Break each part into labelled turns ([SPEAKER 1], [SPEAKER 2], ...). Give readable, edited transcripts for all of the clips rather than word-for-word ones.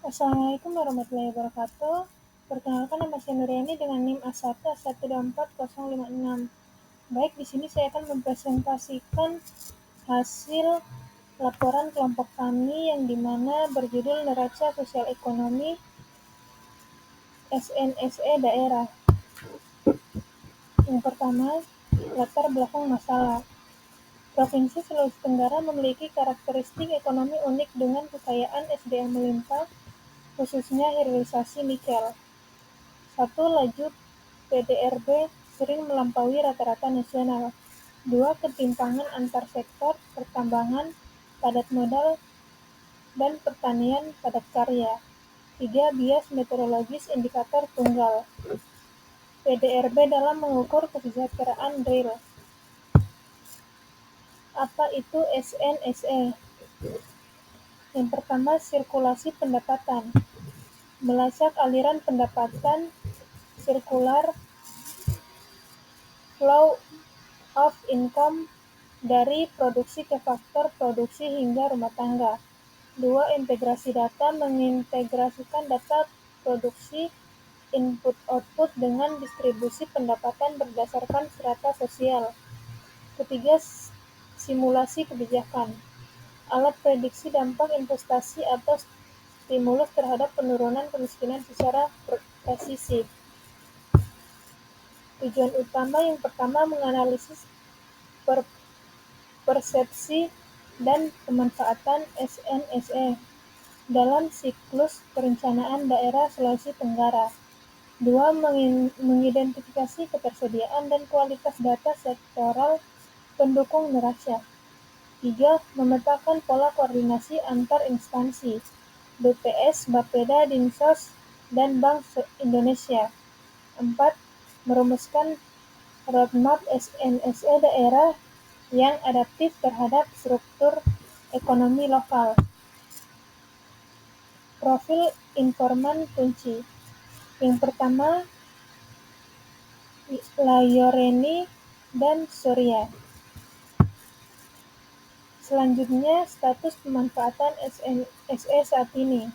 [SPEAKER 1] Assalamualaikum warahmatullahi wabarakatuh. Perkenalkan, nama saya Nuriani dengan NIM A1A1240056. Baik, di sini saya akan mempresentasikan hasil laporan kelompok kami yang dimana berjudul Neraca Sosial Ekonomi SNSE Daerah. Yang pertama, latar belakang masalah. Provinsi Sulawesi Tenggara memiliki karakteristik ekonomi unik dengan kekayaan SDM melimpah, khususnya hilirisasi nikel. 1. Laju PDRB sering melampaui rata-rata nasional. 2. Ketimpangan antar sektor, pertambangan, padat modal, dan pertanian padat karya. 3. Bias meteorologis indikator tunggal. PDRB dalam mengukur kesejahteraan real. Apa itu SNSE? Yang pertama, sirkulasi pendapatan. Melacak aliran pendapatan sirkular flow of income dari produksi ke faktor produksi hingga rumah tangga. 2. Integrasi data, mengintegrasikan data produksi input-output dengan distribusi pendapatan berdasarkan strata sosial. Ketiga, simulasi kebijakan. Alat prediksi dampak investasi atau stimulus terhadap penurunan kemiskinan secara presisi. Tujuan utama yang pertama, menganalisis persepsi dan pemanfaatan SNSE dalam siklus perencanaan daerah Sulawesi Tenggara. 2. Mengidentifikasi ketersediaan dan kualitas data sektoral pendukung neraca. 3. Memetakan pola koordinasi antar instansi, BPS, Bapeda, Dinsos, dan Bank Indonesia. 4. Merumuskan roadmap SNSE daerah yang adaptif terhadap struktur ekonomi lokal. Profil informan kunci. Yang pertama, Layoreni dan Surya. Selanjutnya, status pemanfaatan SNSE saat ini.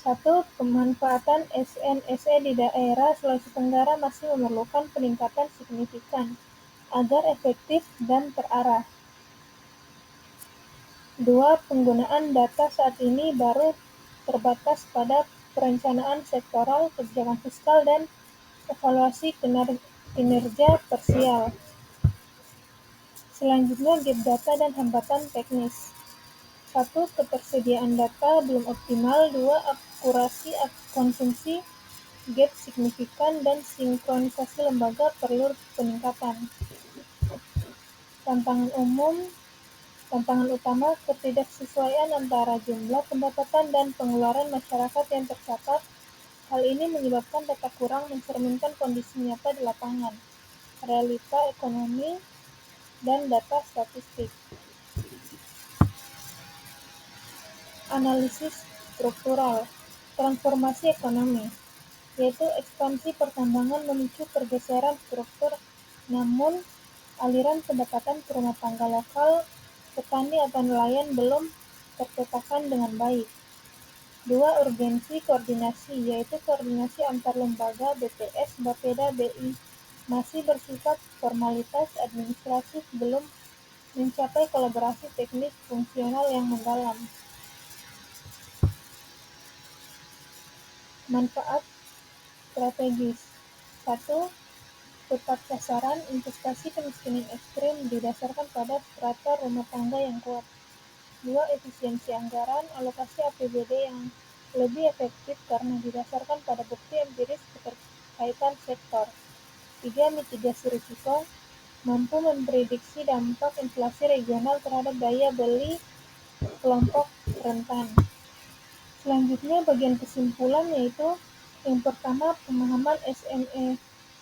[SPEAKER 1] 1. Pemanfaatan SNSE di daerah Sulawesi Tenggara masih memerlukan peningkatan signifikan agar efektif dan terarah. 2. Penggunaan data saat ini baru terbatas pada perencanaan sektoral, kebijakan fiskal, dan evaluasi kinerja parsial. Selanjutnya, gap data dan hambatan teknis. 1. Ketersediaan data belum optimal. 2. Akurasi konsumsi, gap signifikan, dan sinkronisasi lembaga perlu peningkatan. Tantangan utama, ketidaksesuaian antara jumlah pendapatan dan pengeluaran masyarakat yang tercatat. Hal ini menyebabkan data kurang mencerminkan kondisi nyata di lapangan, realita ekonomi, dan data statistik. Analisis struktural, transformasi ekonomi, yaitu ekspansi pertambangan memicu pergeseran struktur, namun aliran pendapatan ke rumah tangga lokal, petani atau nelayan belum terpetakan dengan baik. 2. Urgensi koordinasi, yaitu koordinasi antar lembaga BPS, Bapeda, BI masih bersifat formalitas administratif, belum mencapai kolaborasi teknis fungsional yang mendalam. Manfaat strategis. 1. Tepat sasaran, investasi kemiskinan ekstrim didasarkan pada strata rumah tangga yang kuat. 2. Efisiensi anggaran, alokasi APBD yang lebih efektif karena didasarkan pada bukti empiris keterkaitan sektor. 3. Mitigasi risiko, mampu memprediksi dampak inflasi regional terhadap daya beli kelompok rentan. Selanjutnya, bagian kesimpulan, yaitu yang pertama, pemahaman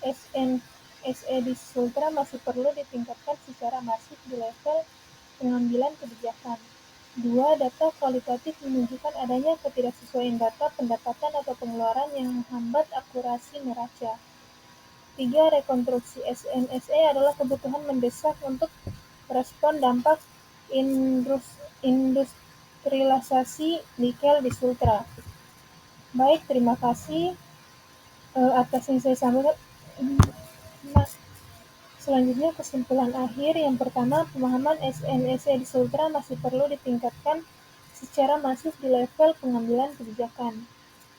[SPEAKER 1] SNSE di Sultra masih perlu ditingkatkan secara masif di level pengambilan kebijakan. 2. Data kualitatif menunjukkan adanya ketidaksesuaian data pendapatan atau pengeluaran yang menghambat akurasi neraca. 3. Rekonstruksi SNSE adalah kebutuhan mendesak untuk respon dampak Industrialisasi nikel di Sultra. Baik, terima kasih atas yang saya sampaikan. Nah, selanjutnya kesimpulan akhir. Yang pertama, pemahaman SNSE di Sultra masih perlu ditingkatkan secara masif di level pengambilan kebijakan.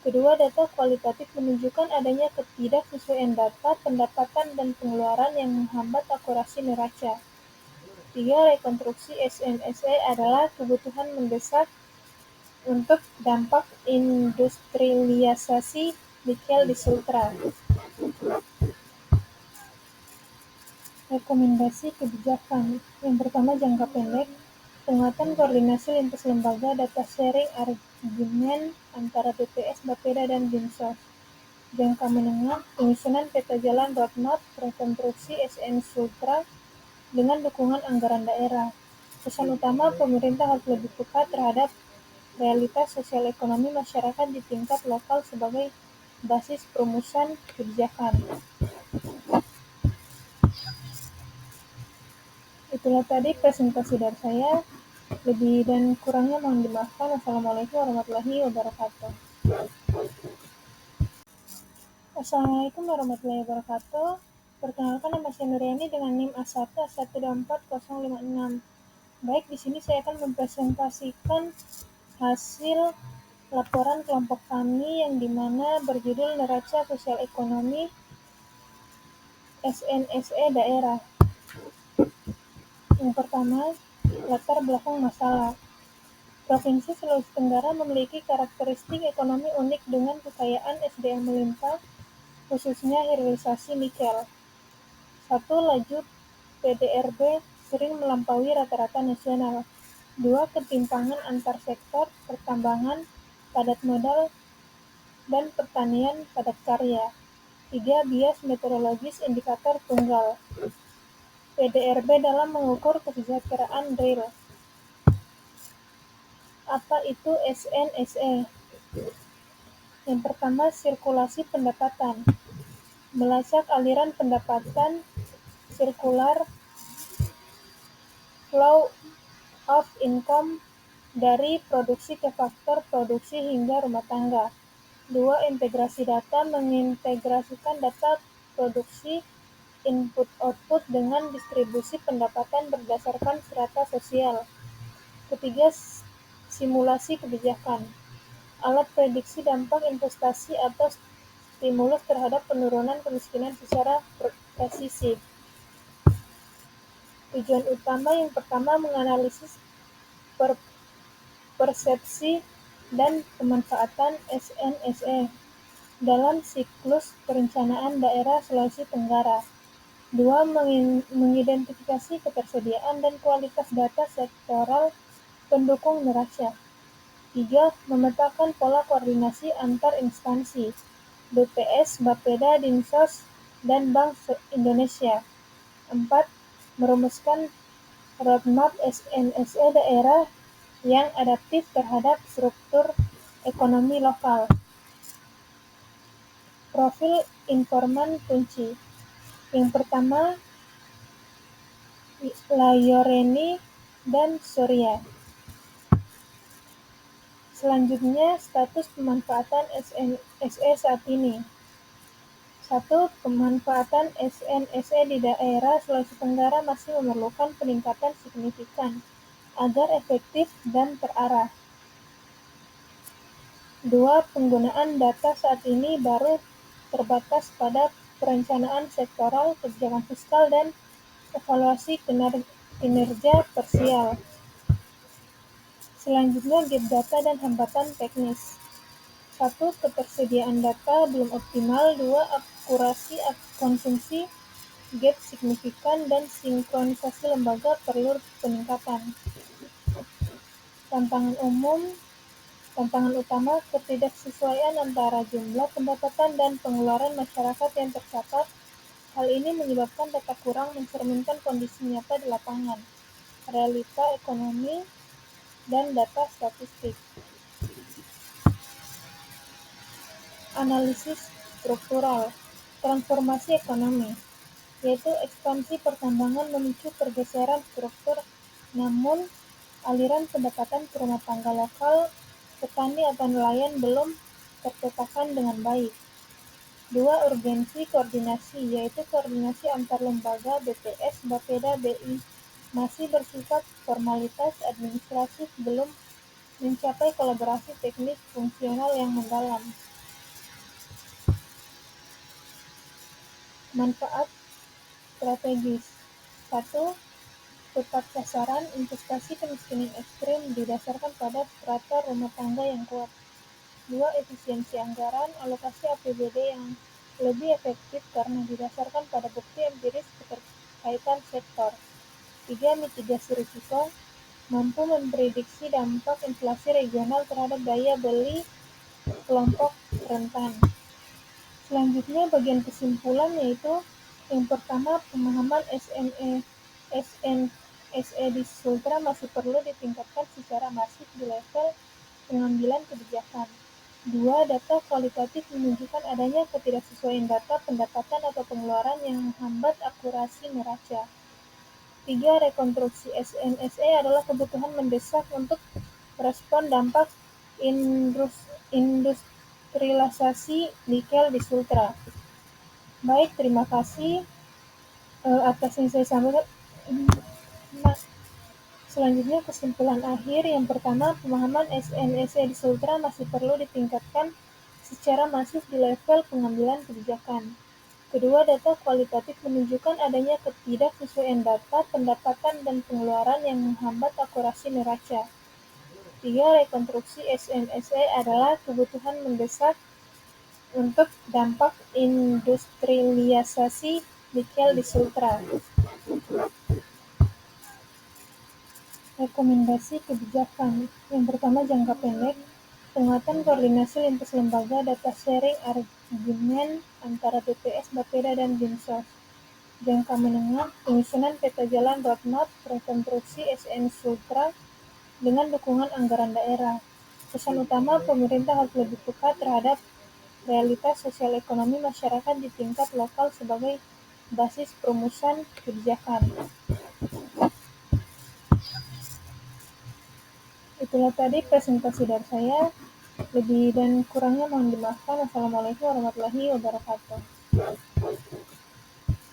[SPEAKER 1] Kedua, data kualitatif menunjukkan adanya ketidaksesuaian data, pendapatan, dan pengeluaran yang menghambat akurasi neraca. Tiga, rekonstruksi SNSE adalah kebutuhan mendesak untuk dampak industrialisasi nikel di Sultra. Rekomendasi kebijakan. Yang pertama, jangka pendek, penguatan koordinasi lintas lembaga, data sharing argumen antara BPS, Bapeda, dan Dinsos. Jangka menengah, penyusunan peta jalan roadmap rekonstruksi SN Sultra dengan dukungan anggaran daerah. Pesan utama, pemerintah harus lebih peka terhadap realitas sosial ekonomi masyarakat di tingkat lokal sebagai basis perumusan kebijakan. Itulah tadi presentasi dari saya. Lebih dan kurangnya mohon dimaafkan. Wassalamualaikum warahmatullahi wabarakatuh. Assalamualaikum warahmatullahi wabarakatuh. Perkenalkan, nama saya Nuriani dengan NIM A1 A1240056. Baik, di sini saya akan mempresentasikan hasil laporan kelompok kami yang dimana berjudul Neraca Sosial Ekonomi SNSE Daerah. Yang pertama, latar belakang masalah. Provinsi Sulawesi Tenggara memiliki karakteristik ekonomi unik dengan kekayaan SDM melimpah, khususnya hilirisasi nikel. 1. Laju PDRB sering melampaui rata-rata nasional. 2. Ketimpangan antar sektor, pertambangan, padat modal, dan pertanian padat karya. 3. Bias meteorologis indikator tunggal. PDRB dalam mengukur kesejahteraan real. Apa itu SNSE? Yang pertama, sirkulasi pendapatan. Melacak aliran pendapatan sirkular flow of income dari produksi ke faktor produksi hingga rumah tangga. 2. Integrasi data, mengintegrasikan data produksi input-output dengan distribusi pendapatan berdasarkan strata sosial. Ketiga, simulasi kebijakan. Alat prediksi dampak investasi atau stimulus terhadap penurunan kemiskinan secara presisi. Tujuan utama yang pertama, menganalisis persepsi dan pemanfaatan SNSE dalam siklus perencanaan daerah Sulawesi Tenggara. 2. Mengidentifikasi ketersediaan dan kualitas data sektoral pendukung neraca. 3. Memetakan pola koordinasi antar instansi, BPS, Bapeda, Dinsos, dan Bank Indonesia. 4. Merumuskan roadmap SNSE daerah yang adaptif terhadap struktur ekonomi lokal. Profil informan kunci. Yang pertama, Layoreni dan Surya. Selanjutnya, status pemanfaatan SNSE saat ini. 1. Pemanfaatan SNSE di daerah Sulawesi Tenggara masih memerlukan peningkatan signifikan agar efektif dan terarah. 2. Penggunaan data saat ini baru terbatas pada perencanaan sektoral, kebijakan fiskal, dan evaluasi kinerja parsial. Selanjutnya, gap data dan hambatan teknis. 1. Ketersediaan data belum optimal. 2. Akurasi konsumsi, gap signifikan, dan sinkronisasi lembaga perlu peningkatan. Tantangan utama, ketidaksesuaian antara jumlah pendapatan dan pengeluaran masyarakat yang tercatat. Hal ini menyebabkan data kurang mencerminkan kondisi nyata di lapangan, realita ekonomi, dan data statistik. Analisis struktural, transformasi ekonomi, yaitu ekspansi pertambangan memicu pergeseran struktur, namun aliran pendapatan ke rumah tangga lokal petani atau nelayan belum terpetakan dengan baik. 2. Urgensi koordinasi, yaitu koordinasi antar lembaga BPS, Bapeda, BI masih bersifat formalitas administratif, belum mencapai kolaborasi teknis fungsional yang mendalam. Manfaat strategis. 1. Tepat sasaran, investasi kemiskinan ekstrem didasarkan pada strata rumah tangga yang kuat. 2. Efisiensi anggaran, alokasi APBD yang lebih efektif karena didasarkan pada bukti empiris keterkaitan sektor. 3. Mitigasi risiko, mampu memprediksi dampak inflasi regional terhadap daya beli kelompok rentan. Selanjutnya bagian kesimpulan, yaitu yang pertama, pemahaman SNSE di Sultra masih perlu ditingkatkan secara masif di level pengambilan kebijakan. 2. Data kualitatif menunjukkan adanya ketidaksesuaian data pendapatan atau pengeluaran yang menghambat akurasi neraca. 3. Rekonstruksi SNSE adalah kebutuhan mendesak untuk merespon dampak industrialisasi nikel di Sultra. Baik, terima kasih atas yang saya sampaikan. Selanjutnya kesimpulan akhir. Yang pertama, pemahaman SNSE di Sultra masih perlu ditingkatkan secara masif di level pengambilan kebijakan. Kedua, data kualitatif menunjukkan adanya ketidaksesuaian data pendapatan dan pengeluaran yang menghambat akurasi neraca. 3. Rekonstruksi SNSE adalah kebutuhan mendesak untuk dampak industrialisasi nikel di Sultra. Rekomendasi kebijakan. Yang pertama, jangka pendek, penguatan koordinasi lintas lembaga, data sharing argumen antara BPS, Bapeda, dan Dinsos. Jangka menengah, penyusunan peta jalan roadmap rekonstruksi SN Sultra dengan dukungan anggaran daerah. Pesan utama, pemerintah harus lebih peka terhadap realitas sosial ekonomi masyarakat di tingkat lokal sebagai basis perumusan kebijakan. Itulah tadi presentasi dari saya. Lebih dan kurangnya mohon dimaafkan. Wassalamualaikum warahmatullahi wabarakatuh.